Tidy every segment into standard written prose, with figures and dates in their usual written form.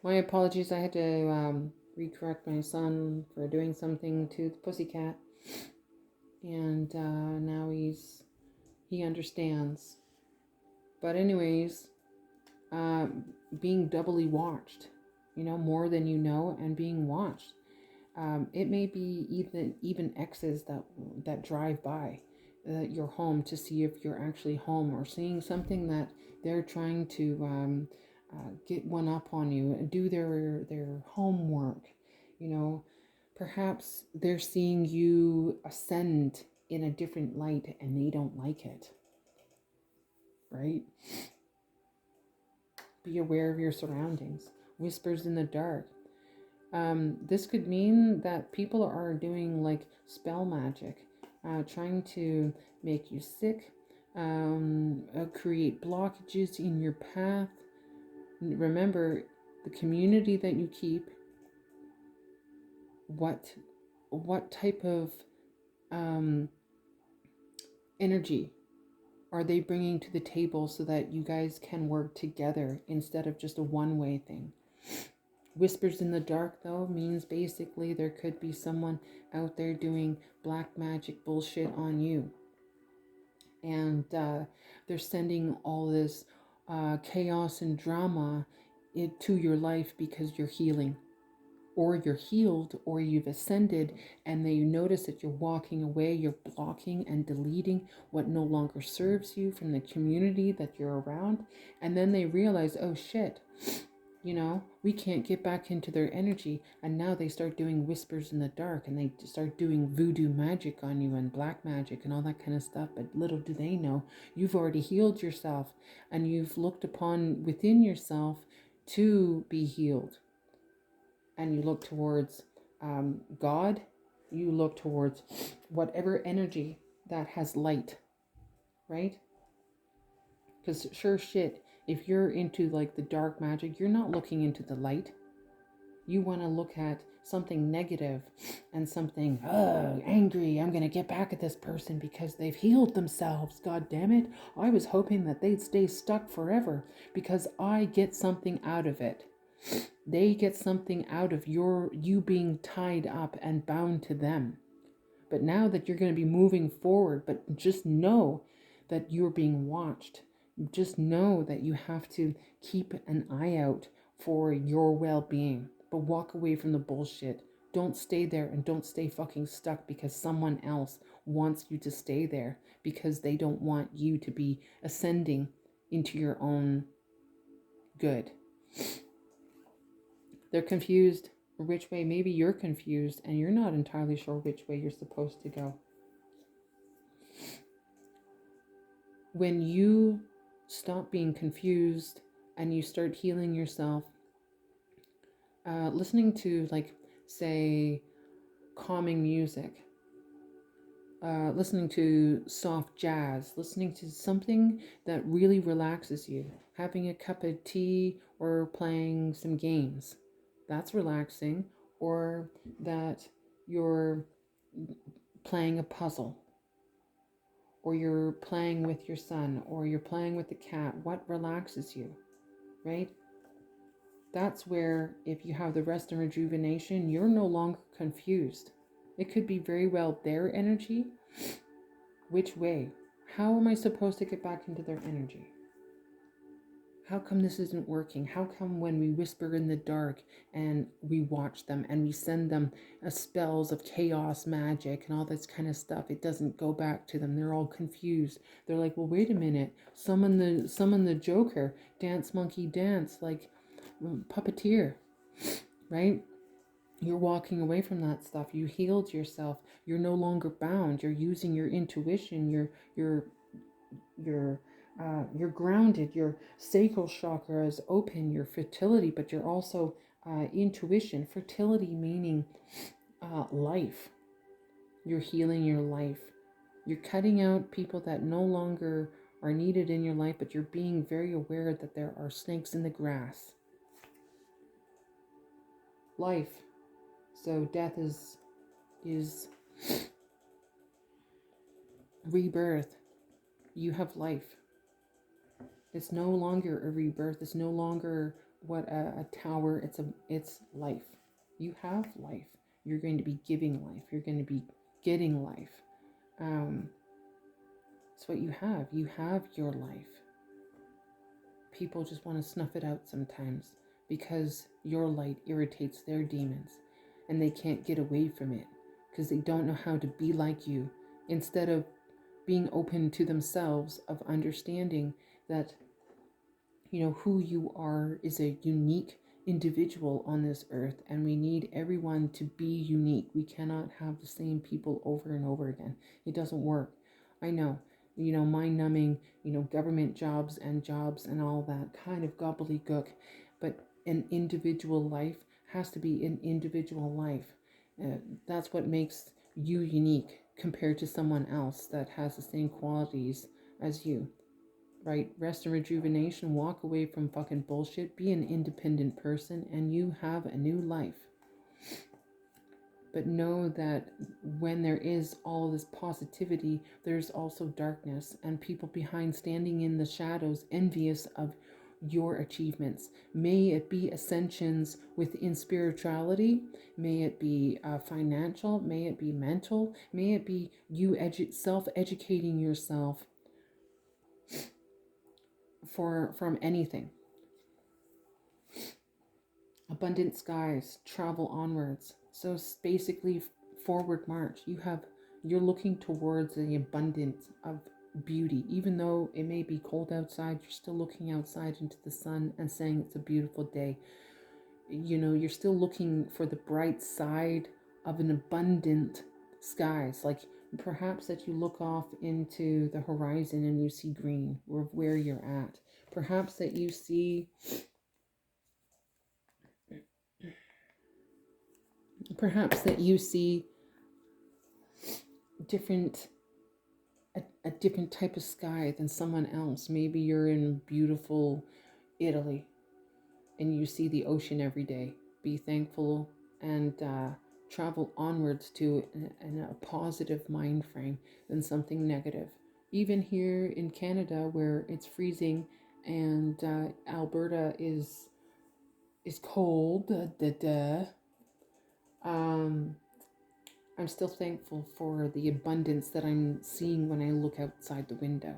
My apologies. I had to recorrect my son for doing something to the pussycat, and now he understands. But anyways, uh, being doubly watched, more than you know, and being watched. It may be even exes that drive by your home to see if you're actually home, or seeing something that they're trying to get one up on you and do their homework. You know, perhaps they're seeing you ascend in a different light and they don't like it, right? Be aware of your surroundings. Whispers in the dark. This could mean that people are doing like spell magic, trying to make you sick, create blockages in your path. Remember, the community that you keep, what type of um, energy are they bringing to the table so that you guys can work together instead of just a one-way thing? Whispers in the dark, though, means basically there could be someone out there doing black magic bullshit on you. And they're sending all this chaos and drama into your life because you're healing. Or you're healed, or you've ascended, and then you notice that you're walking away, you're blocking and deleting what no longer serves you from the community that you're around. And then they realize, oh shit, we can't get back into their energy. And now they start doing whispers in the dark, and they start doing voodoo magic on you and black magic and all that kind of stuff. But little do they know, you've already healed yourself, and you've looked upon within yourself to be healed. And you look towards God, you look towards whatever energy that has light, right? Because sure shit, if you're into like the dark magic, you're not looking into the light. You want to look at something negative and something angry. I'm going to get back at this person because they've healed themselves. God damn it. I was hoping that they'd stay stuck forever because I get something out of it. They get something out of you being tied up and bound to them. But now that you're going to be moving forward, but just know that you're being watched. Just know that you have to keep an eye out for your well-being. But walk away from the bullshit. Don't stay there, and don't stay fucking stuck because someone else wants you to stay there because they don't want you to be ascending into your own good. They're confused which way. Maybe you're confused and you're not entirely sure which way you're supposed to go. When you stop being confused and you start healing yourself, listening to, like, say, calming music, listening to soft jazz, listening to something that really relaxes you, having a cup of tea or playing some games, that's relaxing. Or that you're playing a puzzle, or you're playing with your son, or you're playing with the cat. What relaxes you, right? That's where, if you have the rest and rejuvenation, you're no longer confused. It could be very well their energy. Which way? How am I supposed to get back into their energy? How come this isn't working? How come when we whisper in the dark and we watch them and we send them spells of chaos magic and all this kind of stuff, it doesn't go back to them? They're all confused. They're like, well, wait a minute. Summon the Joker. Dance monkey dance, like puppeteer, right? You're walking away from that stuff. You healed yourself. You're no longer bound. You're using your intuition. You're grounded. Your sacral chakra is open. Your fertility, but you're also intuition. Fertility meaning life. You're healing your life. You're cutting out people that no longer are needed in your life, but you're being very aware that there are snakes in the grass. Life. So death is rebirth. You have life. It's no longer a rebirth. It's no longer what a tower. It's life. You have life. You're going to be giving life. You're going to be getting life. It's what you have. You have your life. People just want to snuff it out sometimes because your light irritates their demons and they can't get away from it because they don't know how to be like you, instead of being open to themselves, of understanding that, you know, who you are is a unique individual on this earth, and we need everyone to be unique. We cannot have the same people over and over again. It doesn't work. I know, you know, mind numbing, you know, government jobs and all that kind of gobbledygook, but an individual life has to be an individual life. That's what makes you unique compared to someone else that has the same qualities as you. Right? Rest and rejuvenation, walk away from fucking bullshit, be an independent person, and you have a new life. But know that when there is all this positivity, there's also darkness and people behind standing in the shadows, envious of your achievements. May it be ascensions within spirituality, may it be financial, may it be mental, may it be you self-educating yourself from anything. Abundant skies, travel onwards. So it's basically forward march. You're looking towards the abundance of beauty. Even though it may be cold outside, you're still looking outside into the sun and saying it's a beautiful day. You know, you're still looking for the bright side of an abundant skies. Like perhaps that you look off into the horizon and you see green or where you're at. Perhaps that you see different a different type of sky than someone else. Maybe you're in beautiful Italy and you see the ocean every day. Be thankful and travel onwards to a positive mind frame than something negative. Even here in Canada, where it's freezing and Alberta is cold, I'm still thankful for the abundance that I'm seeing when I look outside the window.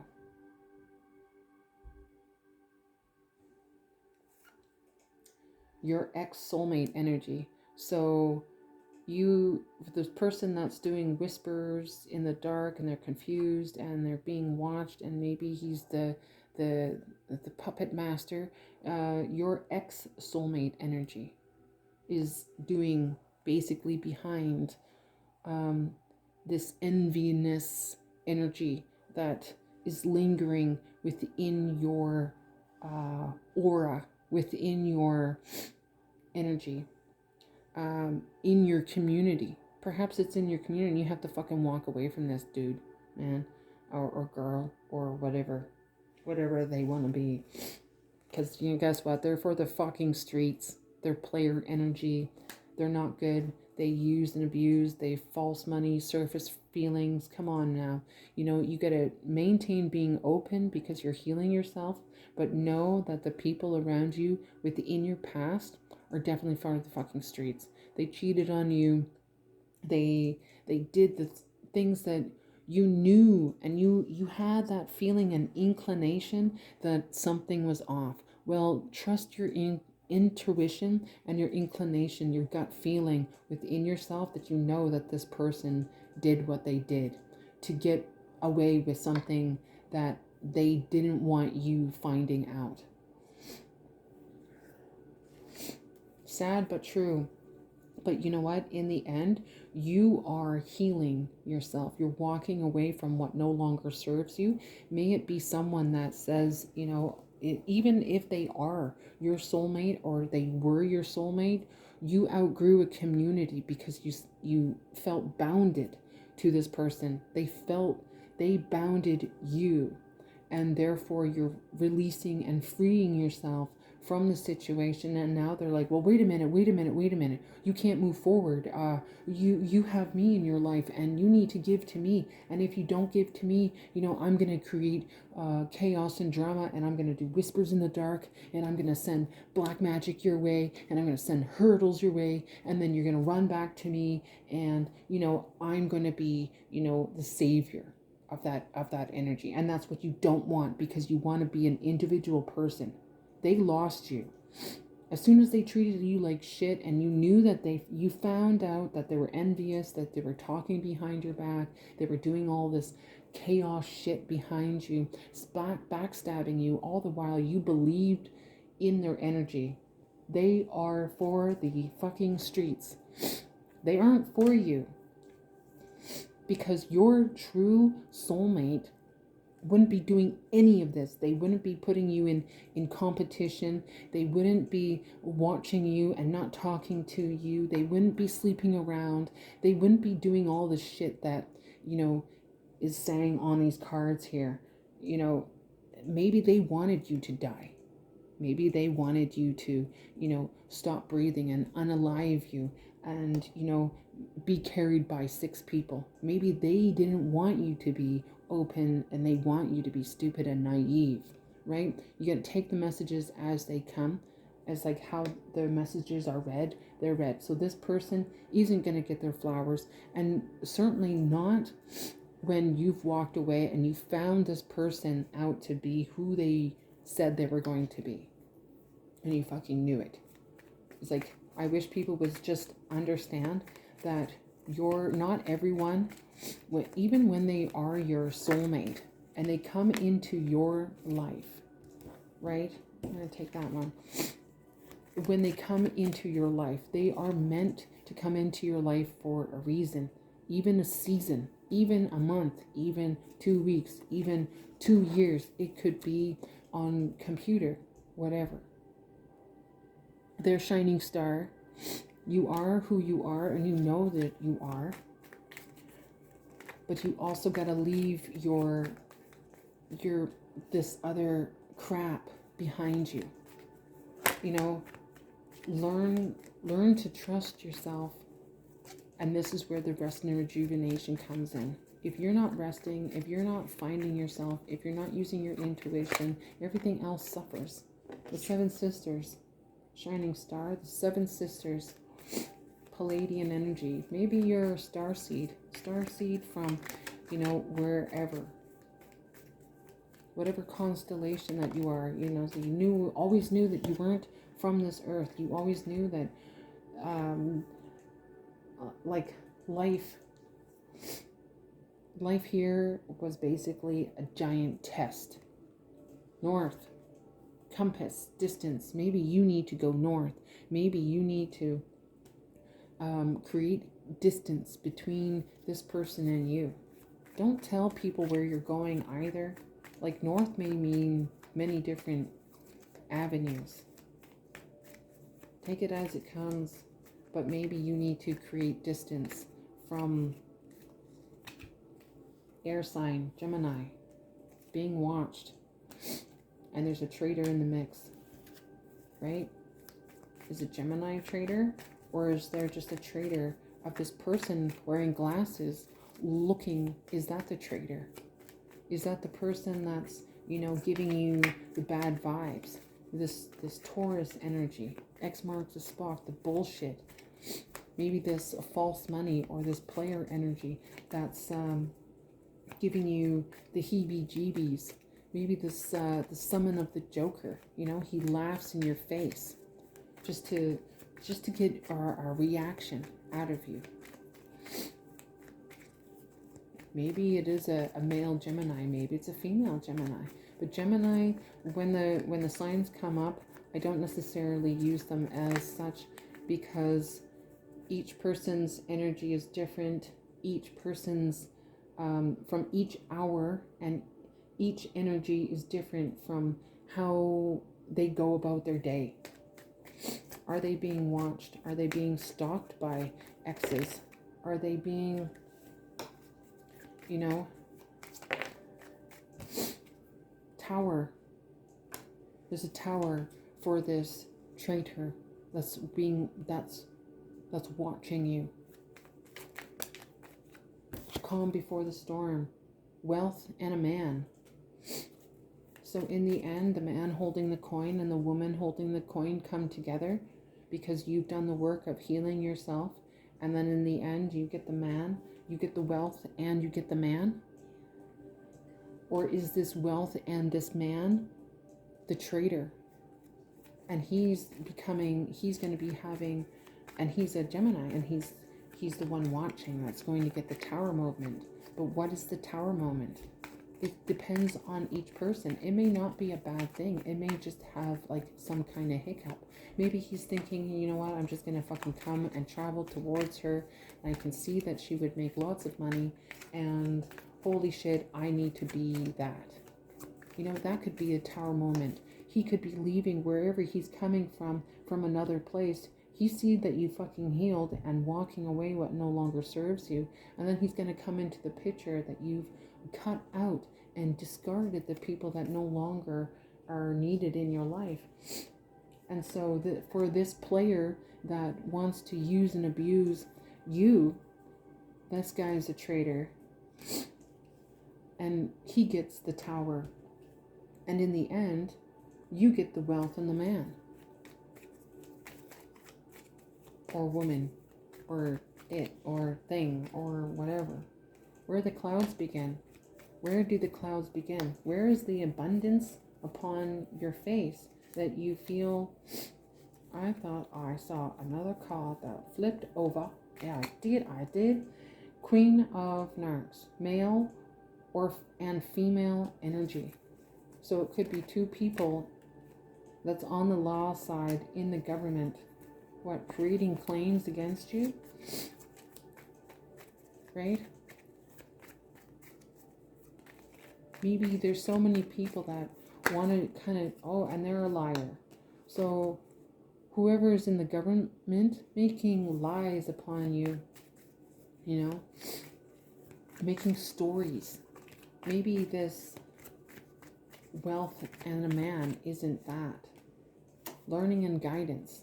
Your ex-soulmate energy. So this person that's doing whispers in the dark and they're confused and they're being watched, and maybe he's the puppet master. Your ex-soulmate energy is doing basically behind this enviness energy that is lingering within your aura, within your energy, in your community. Perhaps it's in your community and you have to fucking walk away from this dude, man, or girl, or whatever they want to be. Because, you know, guess what? They're for the fucking streets. They're player energy. They're not good. They use and abuse. They false money, surface feelings. Come on now. You know, you got to maintain being open because you're healing yourself. But know that the people around you within your past are definitely part of the fucking streets. They cheated on you. They did the things that you knew, and you had that feeling and inclination that something was off. Well, trust your intuition and your inclination, your gut feeling within yourself, that you know that this person did what they did to get away with something that they didn't want you finding out. Sad but true. But you know what? In the end, you are healing yourself. You're walking away from what no longer serves you. May it be someone that says, you know, even if they are your soulmate or they were your soulmate, you outgrew a community because you felt bounded to this person. They bounded you, and therefore you're releasing and freeing yourself from the situation, and now they're like, well, wait a minute, you can't move forward. You have me in your life, and you need to give to me, and if you don't give to me, I'm going to create chaos and drama, and I'm going to do whispers in the dark, and I'm going to send black magic your way, and I'm going to send hurdles your way, and then you're going to run back to me, and I'm going to be the savior of that energy. And that's what you don't want, because you want to be an individual person. They lost you. As soon as they treated you like shit, and you knew that you found out that they were envious, that they were talking behind your back, they were doing all this chaos shit behind you, backstabbing you, all the while you believed in their energy. They are for the fucking streets. They aren't for you. Because your true soulmate wouldn't be doing any of this. They wouldn't be putting you in competition. They wouldn't be watching you and not talking to you. They wouldn't be sleeping around. They wouldn't be doing all the shit that, is saying on these cards here. Maybe they wanted you to die. Maybe they wanted you to, stop breathing and unalive you and, be carried by 6 people. Maybe they didn't want you to be open, and they want you to be stupid and naive, right? You got to take the messages as they come, as like how the messages are read. They're read. So this person isn't going to get their flowers, and certainly not when you've walked away and you found this person out to be who they said they were going to be, and you fucking knew it. It's like, I wish people would just understand that you're not everyone, even when they are your soulmate and they come into your life, right? I'm going to take that one. When they come into your life, they are meant to come into your life for a reason, even a season, even a month, even 2 weeks, even 2 years. It could be on computer, whatever. Their shining star. You are who you are, and you know that you are. But you also got to leave your this other crap behind you. Learn to trust yourself. And this is where the rest and rejuvenation comes in. If you're not resting, if you're not finding yourself, if you're not using your intuition, everything else suffers. The 7 sisters, shining star, the 7 sisters, Palladian energy. Maybe you're starseed from, wherever, whatever constellation that you are. So you always knew that you weren't from this earth. You always knew that, like life here was basically a giant test. North, compass, distance. Maybe you need to go north. Maybe you need to create distance between this person and you. Don't tell people where you're going either. Like, north may mean many different avenues. Take it as it comes, but maybe you need to create distance from air sign, Gemini, being watched. And there's a traitor in the mix, right? Is it Gemini traitor? Or is there just a traitor of this person wearing glasses looking? Is that the traitor? Is that the person that's, giving you the bad vibes? This Taurus energy, X marks the spot, the bullshit. Maybe this false money, or this player energy that's giving you the heebie-jeebies. Maybe this the summon of the Joker. He laughs in your face just to get our reaction out of you. Maybe it is a male Gemini. Maybe it's a female Gemini. But Gemini, when the signs come up, I don't necessarily use them as such, because each person's energy is different. Each person's from each hour, and each energy is different from how they go about their day. Are they being watched? Are they being stalked by exes? Are they being, tower? There's a tower for this traitor that's watching you. Calm before the storm. Wealth and a man. So in the end, the man holding the coin and the woman holding the coin come together because you've done the work of healing yourself. And then in the end, you get the man, you get the wealth, and you get the man? Or is this wealth and this man the traitor? And he's going to be having, and he's a Gemini, and he's the one watching that's going to get the tower moment. But what is the tower moment? It depends on each person. It may not be a bad thing. It may just have like some kind of hiccup. Maybe he's thinking, you know what, I'm just going to fucking come and travel towards her. And I can see that she would make lots of money. And holy shit, I need to be that. You know, that could be a tower moment. He could be leaving wherever he's coming from another place. He sees that you fucking healed and walking away what no longer serves you. And then he's going to come into the picture that you've cut out and discarded the people that no longer are needed in your life. And so for this player that wants to use and abuse you, this guy's a traitor. And he gets the tower. And in the end, you get the wealth and the man. Or woman. Or it. Or thing. Or whatever. Where the clouds begin. Where do the clouds begin? Where is the abundance upon your face that you feel? I thought I saw another card that flipped over. Yeah, I did. Queen of Narcs. Male and female energy. So it could be two people that's on the law side in the government. What, creating claims against you? Right? Maybe there's so many people that want to kind of, and they're a liar. So whoever is in the government making lies upon you, you know, making stories. Maybe this wealth and a man isn't that. Learning and guidance.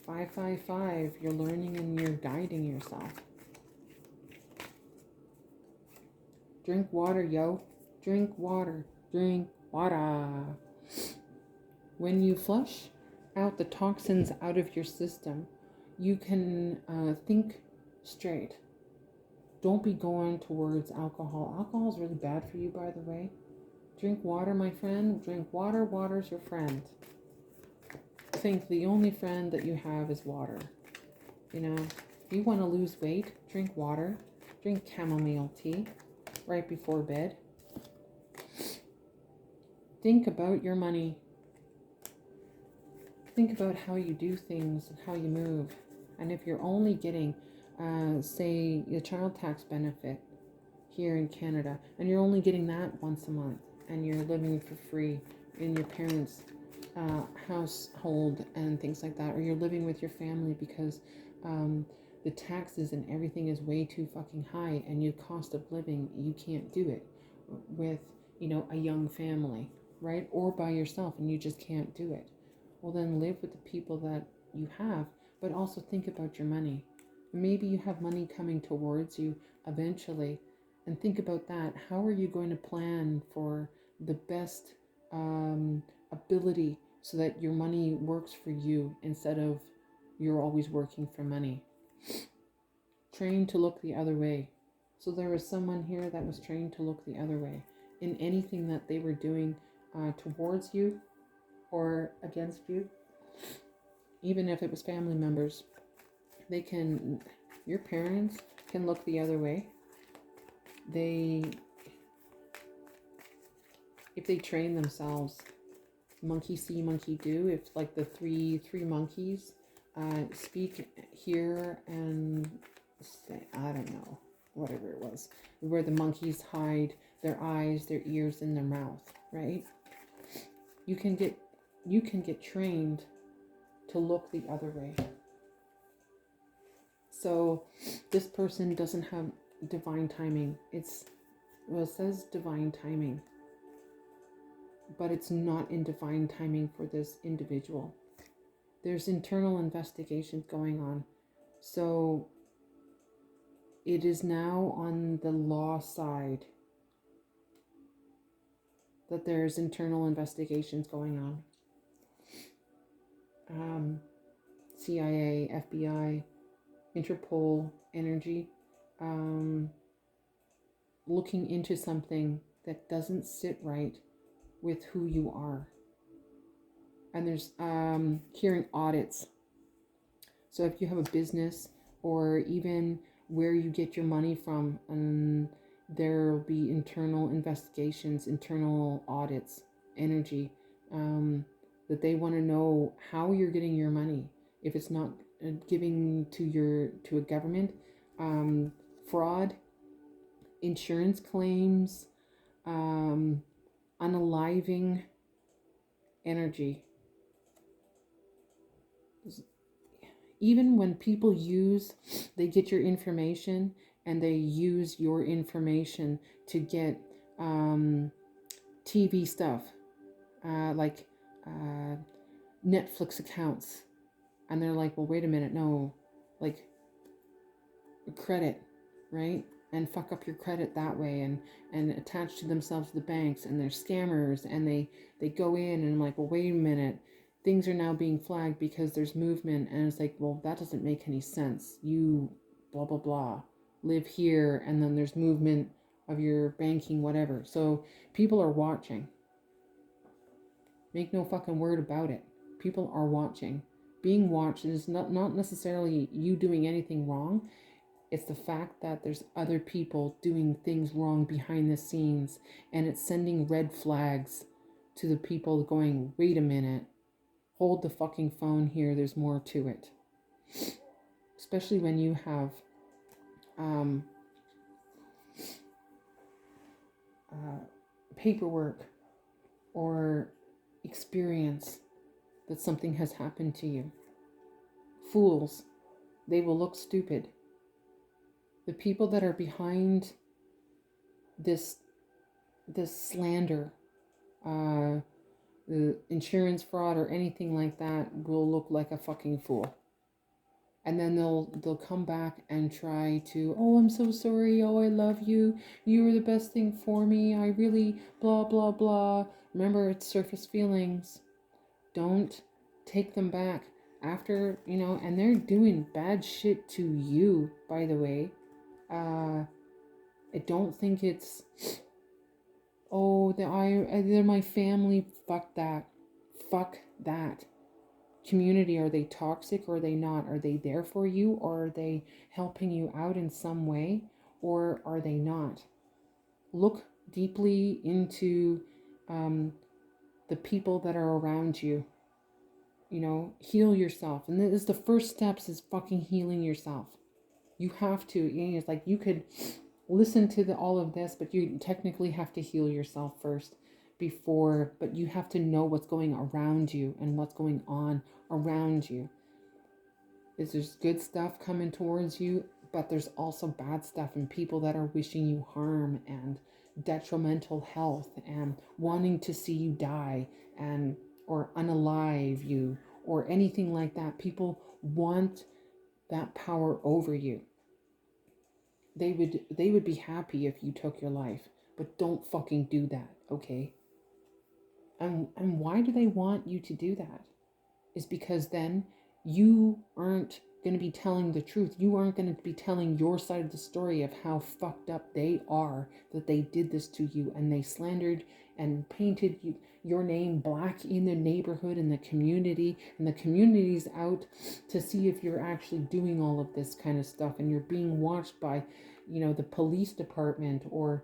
555, you're learning and you're guiding yourself. Drink water, yo. Drink water. Drink water. When you flush out the toxins out of your system, you can think straight. Don't be going towards alcohol. Alcohol is really bad for you, by the way. Drink water, my friend. Drink water. Water's your friend. Think the only friend that you have is water. You know, if you want to lose weight, drink water. Drink chamomile tea right before bed. Think about your money. Think about how you do things and how you move. And if you're only getting, say, your child tax benefit here in Canada, and you're only getting that once a month, and you're living for free in your parents' household and things like that, or you're living with your family because the taxes and everything is way too fucking high, and your cost of living, you can't do it with, you know, a young family, right? Or by yourself, and you just can't do it. Well, then live with the people that you have, but also think about your money. Maybe you have money coming towards you eventually, and think about that. How are you going to plan for the best ability so that your money works for you instead of you're always working for money? Train to look the other way. So there was someone here that was trained to look the other way in anything that they were doing towards you or against you. Even if it was family members, your parents can look the other way. If they train themselves, monkey see, monkey do. If like the three monkeys speak here and say, I don't know, whatever it was, where the monkeys hide their eyes, their ears, and their mouth, right? You can get trained to look the other way. So this person doesn't have divine timing. It says divine timing. but it's not in divine timing for this individual. There's internal investigations going on. So it is now on the law side that there's internal investigations going on. CIA, FBI, Interpol, energy, looking into something that doesn't sit right with who you are. And there's hearing audits. So if you have a business or even where you get your money from, there'll be internal investigations, internal audits, energy, that they want to know how you're getting your money. If it's not giving to a government, fraud, insurance claims, unaliving energy. Even when people they get your information and they use your information to get TV stuff, like Netflix accounts. And they're like, well, wait a minute, no, like credit, right? And fuck up your credit that way and attach to themselves the banks, and they're scammers, and they go in and I'm like, well, wait a minute, things are now being flagged because there's movement. And it's like, well, that doesn't make any sense. You blah blah blah live here, and then there's movement of your banking, whatever. So people are watching. Make no fucking word about it. People are watching. Being watched is not necessarily you doing anything wrong. It's the fact that there's other people doing things wrong behind the scenes, and it's sending red flags to the people going, wait a minute, hold the fucking phone here, there's more to it. Especially when you have paperwork or experience that something has happened to you. Fools, they will look stupid. The people that are behind this slander, the insurance fraud or anything like that, will look like a fucking fool. And then they'll come back and try to, oh, I'm so sorry, oh, I love you, you were the best thing for me, I really blah blah blah. Remember, it's surface feelings. Don't take them back after, and they're doing bad shit to you, by the way. I don't think it's, oh, they're my family. Fuck that. Fuck that. Community, are they toxic or are they not? Are they there for you, or are they helping you out in some way, or are they not? Look deeply into the people that are around you. Heal yourself. And this is the first steps, is fucking healing yourself. You have to. It's like you could listen to all of this, but you technically have to heal yourself first but you have to know what's going around you and what's going on around you. There's good stuff coming towards you, but there's also bad stuff and people that are wishing you harm and detrimental health and wanting to see you die or unalive you or anything like that. People want that power over you. They would be happy if you took your life, but don't fucking do that, okay? And why do they want you to do that? Is because then you aren't going to be telling the truth. You aren't going to be telling your side of the story of how fucked up they are, that they did this to you and they slandered and painted your name black in the neighborhood and the community, and the community's out to see if you're actually doing all of this kind of stuff, and you're being watched by, the police department or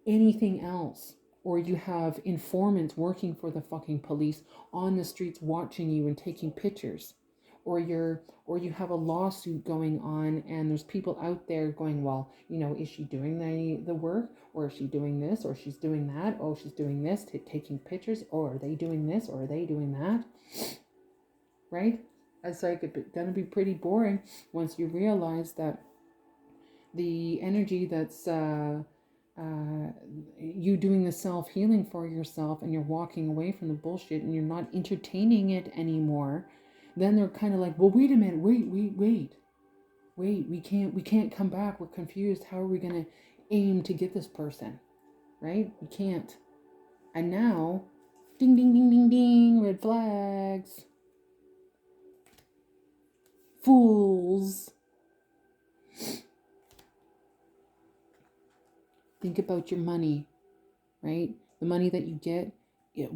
anything else. Or you have informants working for the fucking police on the streets watching you and taking pictures. Or you have a lawsuit going on and there's people out there going, well, is she doing the work? Or is she doing this? Or she's doing that? Oh, she's doing this, taking pictures. Or are they doing this? Or are they doing that? Right? It's like it's going to be pretty boring once you realize that the energy that's you doing the self-healing for yourself, and you're walking away from the bullshit and you're not entertaining it anymore, then they're kind of like, well, wait a minute, wait, we can't come back, we're confused, how are we going to aim to get this person, right? We can't. And now, ding ding ding ding ding, red flags, fools. Think about your money, right? The money that you get,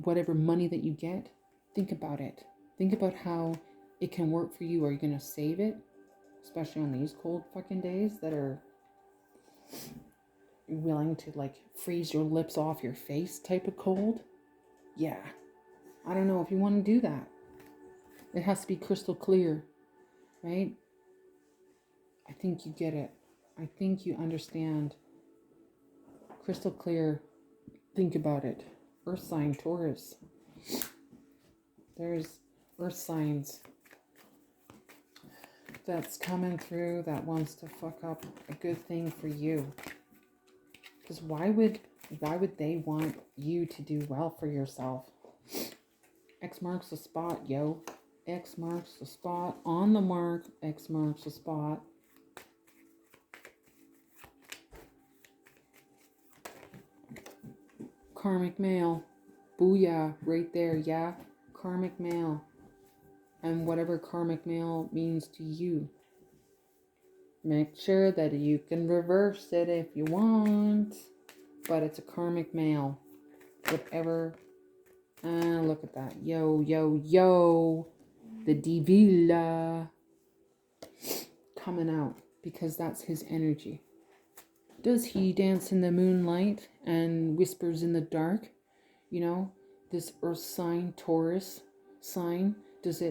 whatever money that you get, think about it. Think about how it can work for you. Are you going to save it? Especially on these cold fucking days that are willing to like freeze your lips off your face type of cold. Yeah. I don't know if you want to do that. It has to be crystal clear, right? I think you get it. I think you understand. Crystal clear. Think about it. Earth sign Taurus. There's earth signs that's coming through that wants to fuck up a good thing for you. Because why would they want you to do well for yourself? X marks the spot, yo. X marks the spot. On the mark. X marks the spot. Karmic male. Booyah. Right there, yeah. Karmic male. And whatever karmic male means to you. Make sure that you can reverse it if you want. But it's a karmic male. Whatever. Look at that. Yo, yo, yo. The Divila. Coming out. Because that's his energy. Does he dance in the moonlight and whispers in the dark? You know, this earth sign, Taurus sign. Does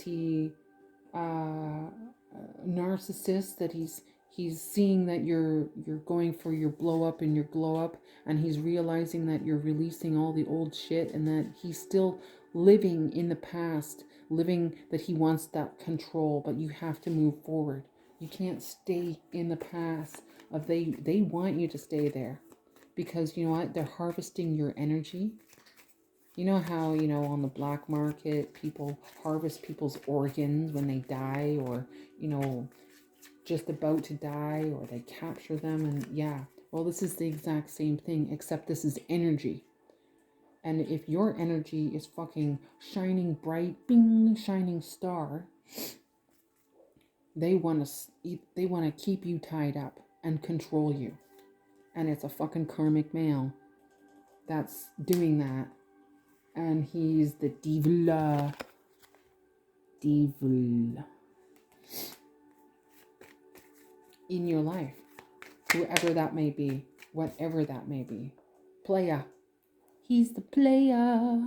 he narcissist that he's seeing that you're going for your blow up and your glow up, and he's realizing that you're releasing all the old shit, and that he's still living in the past, living that he wants that control, but you have to move forward. You can't stay in the past of they want you to stay there, because you know what, they're harvesting your energy. You know how, you know, on the black market, people harvest people's organs when they die, or, you know, just about to die, or they capture them. And yeah, well, this is the exact same thing, except this is energy. And if your energy is fucking shining bright, bing, shining star, they want to keep you tied up and control you. And it's a fucking karmic male that's doing that. And he's the devil. In your life. Whoever that may be. Whatever that may be. Player. He's the player.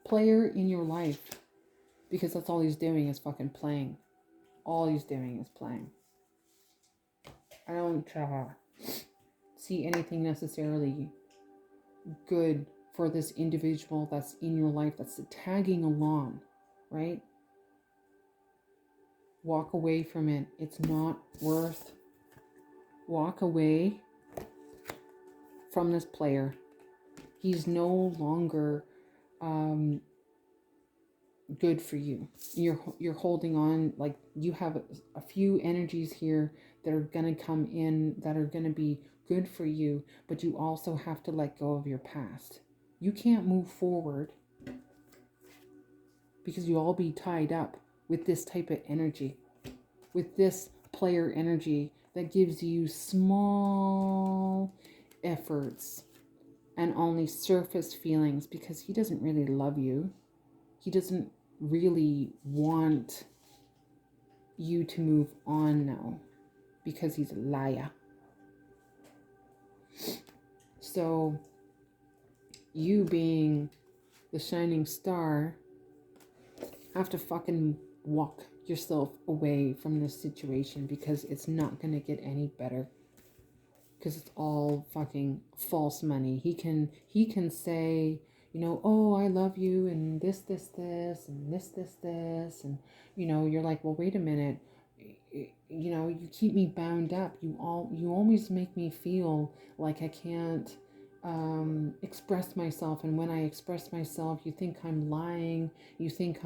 Player in your life. Because that's all he's doing is fucking playing. All he's doing is playing. I don't see anything necessarily good for this individual that's in your life, that's tagging along, right? Walk away from it. It's not worth. Walk away from this player. He's no longer good for you. You're holding on, like you have a few energies here that are going to come in that are going to be good for you, but you also have to let go of your past. You can't move forward because you'll all be tied up with this type of energy, with this player energy that gives you small efforts and only surface feelings, because he doesn't really love you. He doesn't really want you to move on now, because he's a liar. So you being the shining star have to fucking walk yourself away from this situation, because it's not going to get any better, because it's all fucking false money. He can say, you know, oh, I love you, and this, and this, and, you know, you're like, well, wait a minute. you keep me bound up. You always make me feel like I can't express myself. And when I express myself, you think I'm lying. You think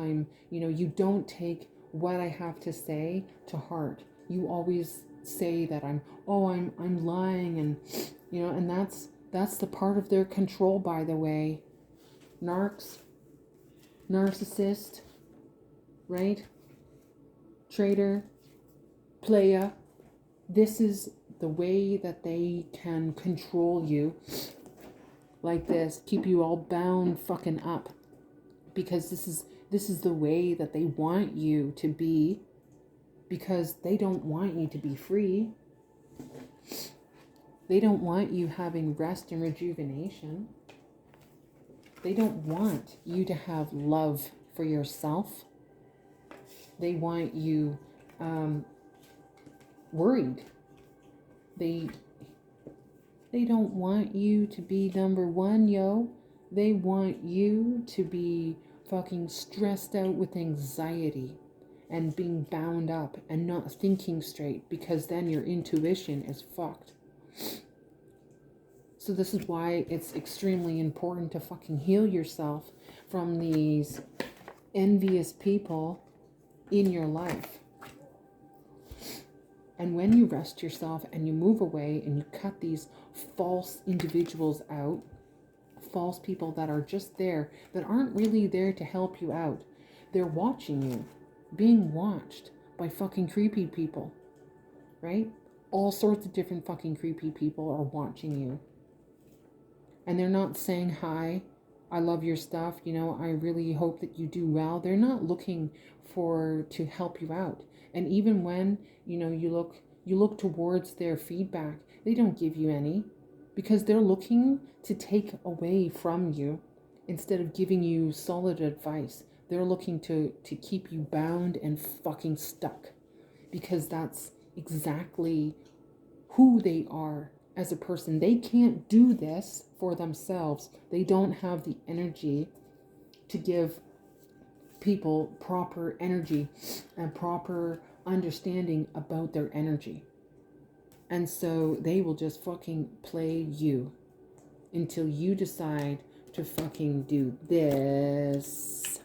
you don't take what I have to say to heart. You always say that I'm lying, and that's the part of their control, by the way. Narcissist, right? Traitor, playa. This is the way that they can control you like this, keep you all bound fucking up, because this is the way that they want you to be, because they don't want you to be free. They don't want you having rest and rejuvenation. They don't want you to have love for yourself. They want you worried. They don't want you to be number one, yo. They want you to be fucking stressed out with anxiety and being bound up and not thinking straight, because then your intuition is fucked. So this is why it's extremely important to fucking heal yourself from these envious people in your life. And when you rest yourself and you move away and you cut these false individuals out, false people that are just there, that aren't really there to help you out. They're watching you, being watched by fucking creepy people, right? All sorts of different fucking creepy people are watching you. And they're not saying, hi, I love your stuff, I really hope that you do well. They're not looking to help you out. And even when, you look towards their feedback, they don't give you any, because they're looking to take away from you instead of giving you solid advice. They're looking to keep you bound and fucking stuck, because that's exactly who they are as a person. They can't do this for themselves. They don't have the energy to give people proper energy and proper understanding about their energy. And so they will just fucking play you until you decide to fucking do this.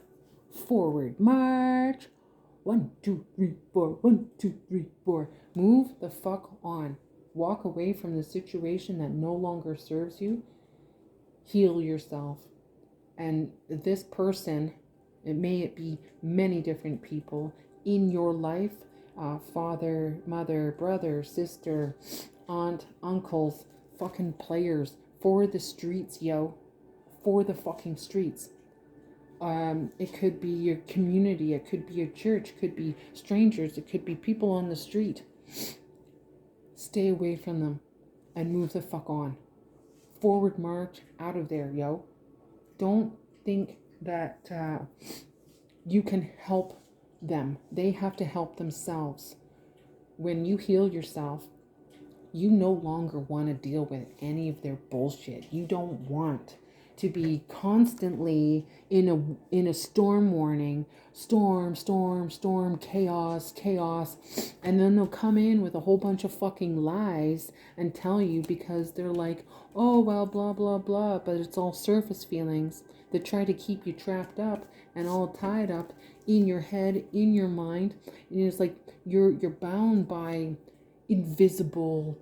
Forward march. 1, 2, 3, 4. 1, 2, 3, 4. Move the fuck on. Walk away from the situation that no longer serves you. Heal yourself. And this person, it be many different people in your life, father, mother, brother, sister, aunt, uncles, fucking players, for the streets, yo. For the fucking streets. It could be your community, it could be your church, it could be strangers, it could be people on the street. Stay away from them and move the fuck on. Forward march out of there, yo. Don't think that you can help them. They have to help themselves. When you heal yourself, you no longer want to deal with any of their bullshit. You don't want to be constantly in a storm warning, storm, chaos, and then they'll come in with a whole bunch of fucking lies and tell you, because they're like, oh well, blah blah blah, but it's all surface feelings that try to keep you trapped up and all tied up in your head, in your mind. And it's like you're bound by invisible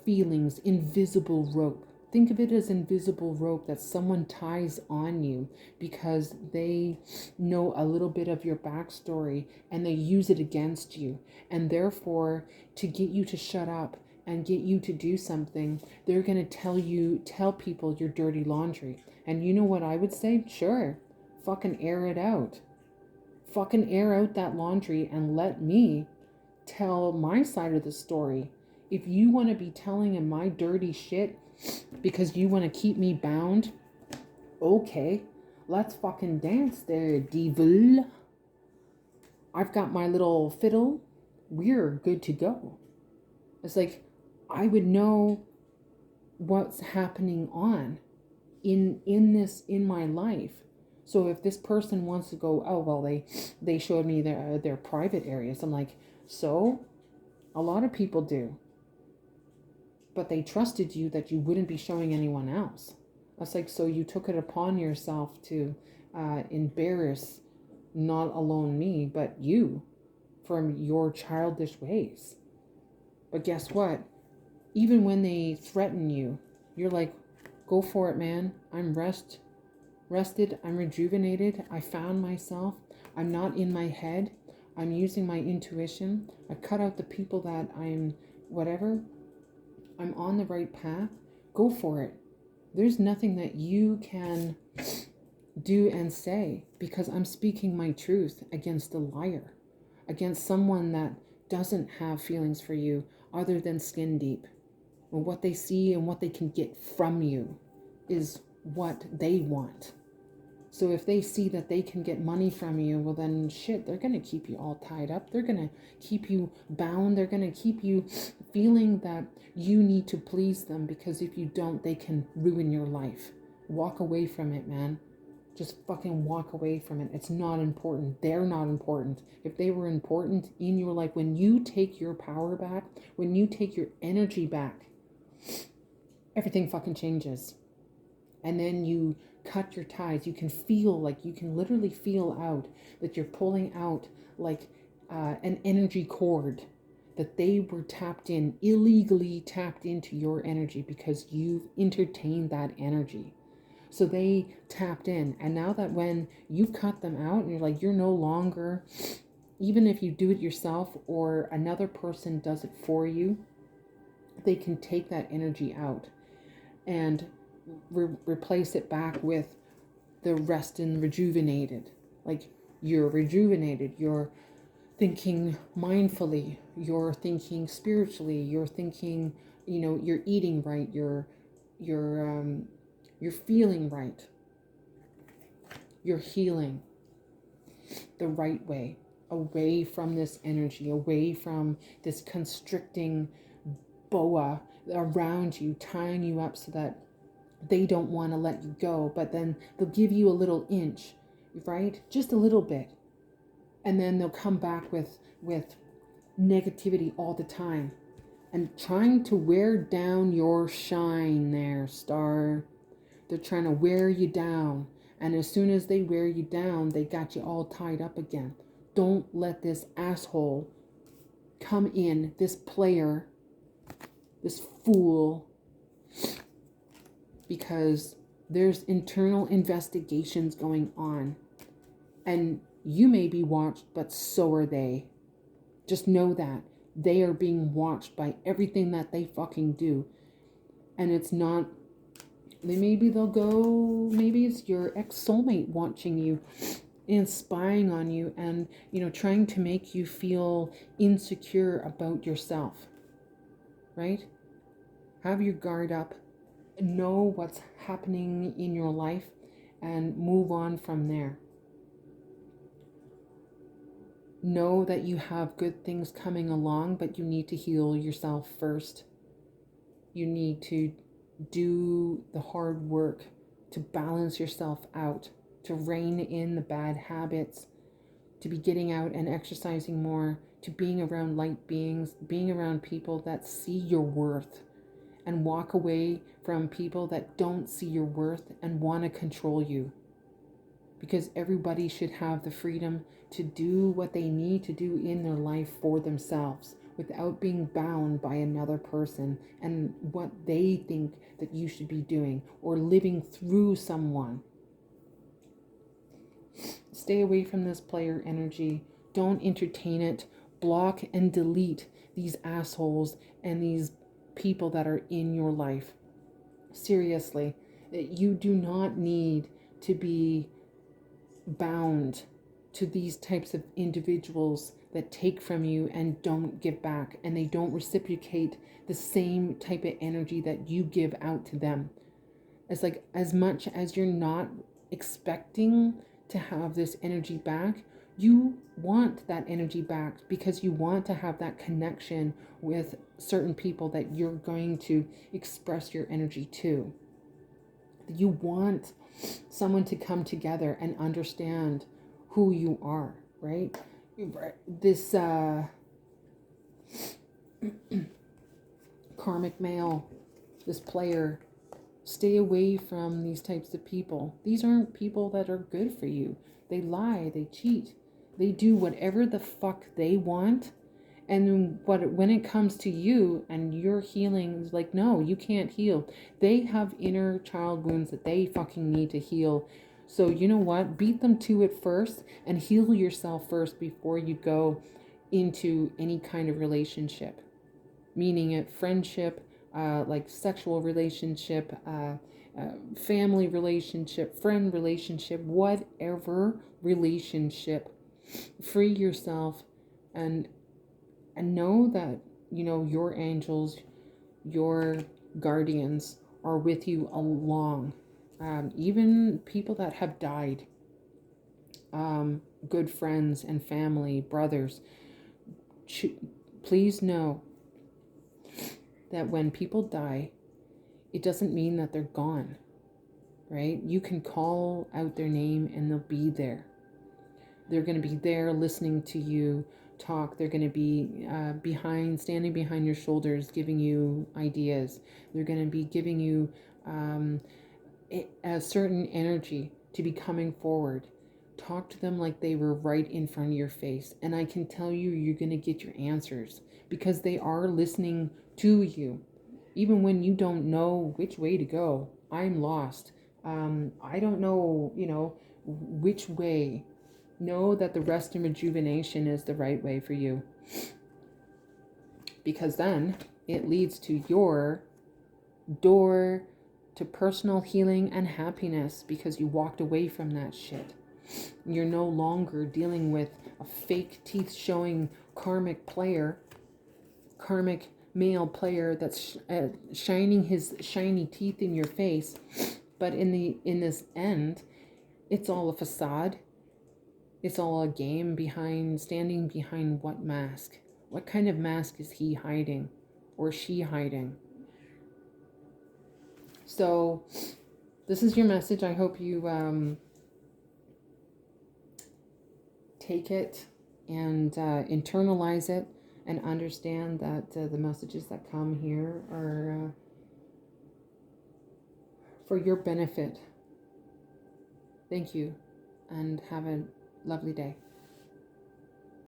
feelings, invisible rope. Think of it as invisible rope that someone ties on you because they know a little bit of your backstory and they use it against you. And therefore, to get you to shut up and get you to do something, they're going to tell people your dirty laundry. And you know what I would say? Sure, fucking air it out. Fucking air out that laundry and let me tell my side of the story. If you want to be telling him my dirty shit because you want to keep me bound, okay, let's fucking dance there, devil. I've got my little fiddle. We're good to go. It's like I would know what's happening on in my life, So if this person wants to go, oh, well, they showed me their private areas. I'm like, so a lot of people do. But they trusted you that you wouldn't be showing anyone else. That's like, so you took it upon yourself to embarrass not alone me, but you from your childish ways. But guess what? Even when they threaten you, you're like, go for it, man. I'm rested. I'm rejuvenated. I found myself. I'm not in my head. I'm using my intuition. I cut out the people that I'm whatever. I'm on the right path. Go for it. There's nothing that you can do and say because I'm speaking my truth against a liar, against someone that doesn't have feelings for you other than skin deep. And what they see and what they can get from you is what they want. So if they see that they can get money from you, well then shit, they're going to keep you all tied up. They're going to keep you bound. They're going to keep you feeling that you need to please them, because if you don't, they can ruin your life. Walk away from it, man. Just fucking walk away from it. It's not important. They're not important. If they were important in your life, when you take your power back, when you take your energy back, everything fucking changes. And then you cut your ties. You can feel, like, you can literally feel out that you're pulling out like an energy cord, that they were tapped in, illegally tapped into your energy because you've entertained that energy. So they tapped in. And now that when you cut them out and you're like, you're no longer, even if you do it yourself or another person does it for you, they can take that energy out and replace it back with the rest and rejuvenated. Like, you're rejuvenated, you're thinking mindfully, you're thinking spiritually, you're thinking, you're eating right, you're feeling right, you're healing the right way, away from this energy, away from this constricting boa around you, tying you up so that they don't want to let you go, but then they'll give you a little inch, right? Just a little bit. And then they'll come back with negativity all the time and trying to wear down your shine there, star. They're trying to wear you down. And as soon as they wear you down, they got you all tied up again. Don't let this asshole come in, this player, this fool, because there's internal investigations going on. And you may be watched, but so are they. Just know that. They are being watched by everything that they fucking do. And it's not, maybe they'll go, maybe it's your ex-soulmate watching you and spying on you and, trying to make you feel insecure about yourself. Right? Have your guard up. Know what's happening in your life and move on from there. Know that you have good things coming along, but you need to heal yourself first. You need to do the hard work to balance yourself out, to rein in the bad habits, to be getting out and exercising more, to being around light beings, being around people that see your worth, and walk away from people that don't see your worth and want to control you. Because everybody should have the freedom to do what they need to do in their life for themselves without being bound by another person and what they think that you should be doing or living through someone. Stay away from this player energy. Don't entertain it. Block and delete these assholes and these people that are in your life. Seriously, you do not need to be bound to these types of individuals that take from you and don't give back, and they don't reciprocate the same type of energy that you give out to them. It's like, as much as you're not expecting to have this energy back, you want that energy back because you want to have that connection with certain people that you're going to express your energy to. You want someone to come together and understand who you are, right? This karmic male, this player, stay away from these types of people. These aren't people that are good for you. They lie, they cheat, they do whatever the fuck they want. And when it comes to you and your healing, is like, no, you can't heal. They have inner child wounds that they fucking need to heal. So you know what? Beat them to it first and heal yourself first before you go into any kind of relationship. Meaning it friendship, like sexual relationship, family relationship, friend relationship, whatever relationship. Free yourself and know that, you know, your angels, your guardians are with you along. Even people that have died, good friends and family, brothers, please know that when people die, it doesn't mean that they're gone, right? You can call out their name and they'll be there. They're going to be there listening to you talk. They're going to be standing behind your shoulders, giving you ideas. They're going to be giving you a certain energy to be coming forward. Talk to them like they were right in front of your face. And I can tell you, you're going to get your answers because they are listening to you. Even when you don't know which way to go. I'm lost. I don't know, which way. Know that the rest and rejuvenation is the right way for you. Because then it leads to your door to personal healing and happiness because you walked away from that shit. You're no longer dealing with a fake teeth showing karmic male player that's shining his shiny teeth in your face. But in this end, it's all a facade. It's all a game standing behind what mask? What kind of mask is he hiding or she hiding? So this is your message. I hope you take it and internalize it and understand that the messages that come here are for your benefit. Thank you and have a lovely day.